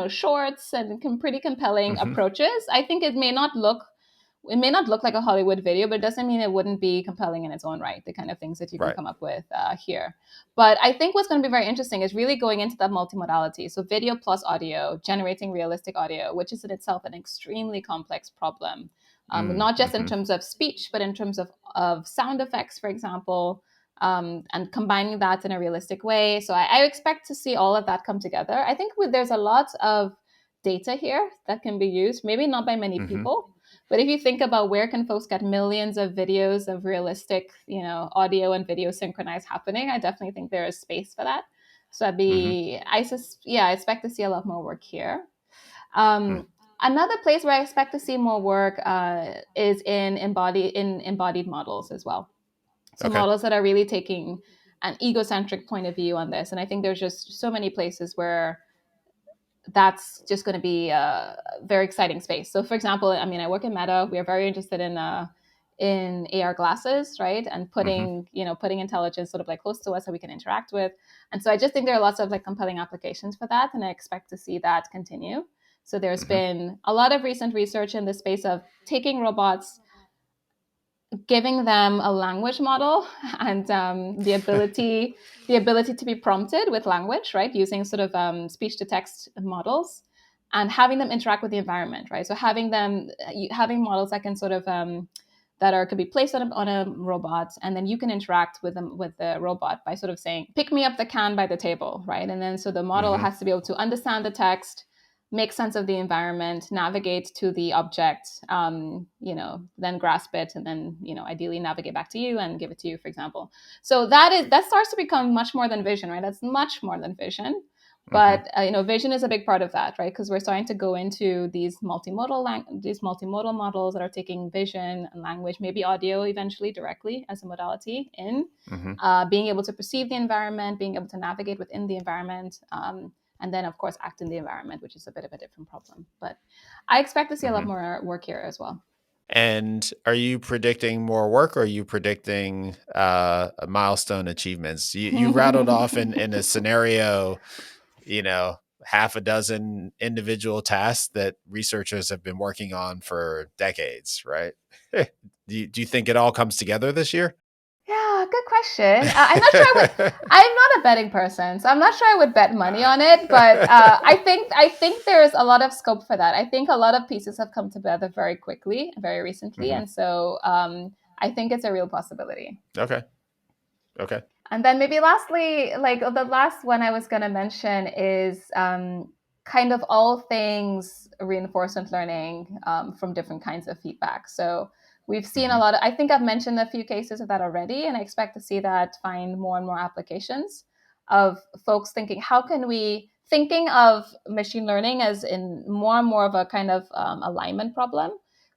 shorts and pretty compelling Hmm. approaches. I think it may not look like a Hollywood video, but it doesn't mean it wouldn't be compelling in its own right, the kind of things that you can Right. come up with here. But I think what's going to be very interesting is really going into that multimodality. So video plus audio, generating realistic audio, which is in itself an extremely complex problem, not just in Mm-hmm. terms of speech, but in terms of sound effects, for example, and combining that in a realistic way. So I expect to see all of that come together. I think there's a lot of data here that can be used, maybe not by many Mm-hmm. people, but if you think about where can folks get millions of videos of realistic, audio and video synchronized happening, I definitely think there is space for that. So Mm-hmm. I expect to see a lot more work here. Um, Another place where I expect to see more work is in embodied models as well. So Okay. models that are really taking an egocentric point of view on this, and I think there's just so many places where that's just going to be a very exciting space. So, for example, I mean, I work in Meta. We are very interested in AR glasses, right? And Mm-hmm. putting intelligence sort of like close to us that we can interact with. And so, I just think there are lots of like compelling applications for that, and I expect to see that continue. So, there's Mm-hmm. been a lot of recent research in the space of taking robots, giving them a language model and the ability to be prompted with language, right, using sort of speech to text models, and having them interact with the environment, right. So having models that can sort of could be placed on a robot, and then you can interact with them with the robot by sort of saying, pick me up the can by the table, right. And then so the model Mm-hmm. has to be able to understand the text, make sense of the environment, navigate to the object, then grasp it, and then ideally navigate back to you and give it to you, for example. So that starts to become much more than vision, right? That's much more than vision. Mm-hmm. But vision is a big part of that, right? Because we're starting to go into these multimodal models that are taking vision and language, maybe audio eventually directly as a modality in Mm-hmm. being able to perceive the environment, being able to navigate within the environment. And then, of course, act in the environment, which is a bit of a different problem. But I expect to see a lot Mm-hmm. more work here as well. And are you predicting more work, or are you predicting milestone achievements? You rattled off in a scenario, half a dozen individual tasks that researchers have been working on for decades, right? Do you think it all comes together this year? Yeah, good question. I'm not sure I would. I'm not a betting person, so I'm not sure I would bet money on it. But I think there is a lot of scope for that. I think a lot of pieces have come together very quickly, very recently, Hmm. and so I think it's a real possibility. Okay. Okay. And then maybe lastly, like the last one I was going to mention is kind of all things reinforcement learning from different kinds of feedback. So we've seen a Hmm. lot of, I think I've mentioned a few cases of that already, and I expect to see that find more and more applications of folks thinking, how can we, thinking of machine learning as in more and more of a kind of alignment problem,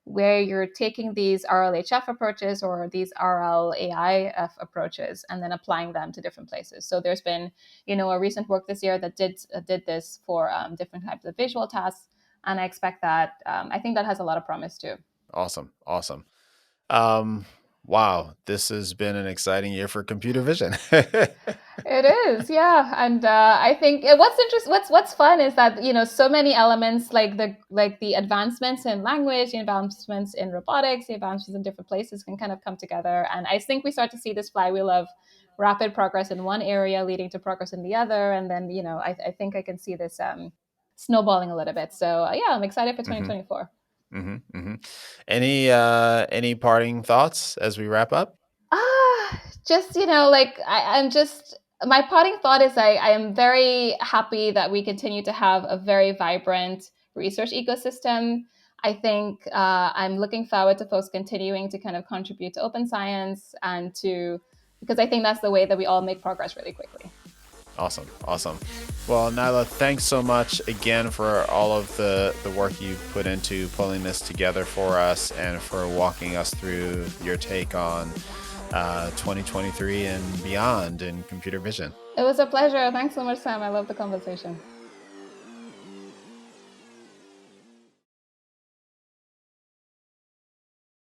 where you're taking these RLHF approaches or these RLAIF approaches and then applying them to different places. So there's been, a recent work this year that did this for different types of visual tasks, and I expect that. I think that has a lot of promise too. Awesome. Awesome. Um, wow, this has been an exciting year for computer vision. It is, yeah, and I think what's fun is that so many elements like the advancements in language, the advancements in robotics, the advancements in different places can kind of come together, and I think we start to see this flywheel of rapid progress in one area leading to progress in the other, and then I think I can see this snowballing a little bit. So yeah, I'm excited for Hmm. 2024. Hmm. Hmm. Any parting thoughts as we wrap up? Just like I'm just my parting thought is I am very happy that we continue to have a very vibrant research ecosystem. I think I'm looking forward to folks continuing to kind of contribute to open science and to because I think that's the way that we all make progress really quickly. Awesome. Awesome. Well, Naila, thanks so much again for all of the work you put into pulling this together for us and for walking us through your take on 2023 and beyond in computer vision. It was a pleasure. Thanks so much, Sam. I love the conversation.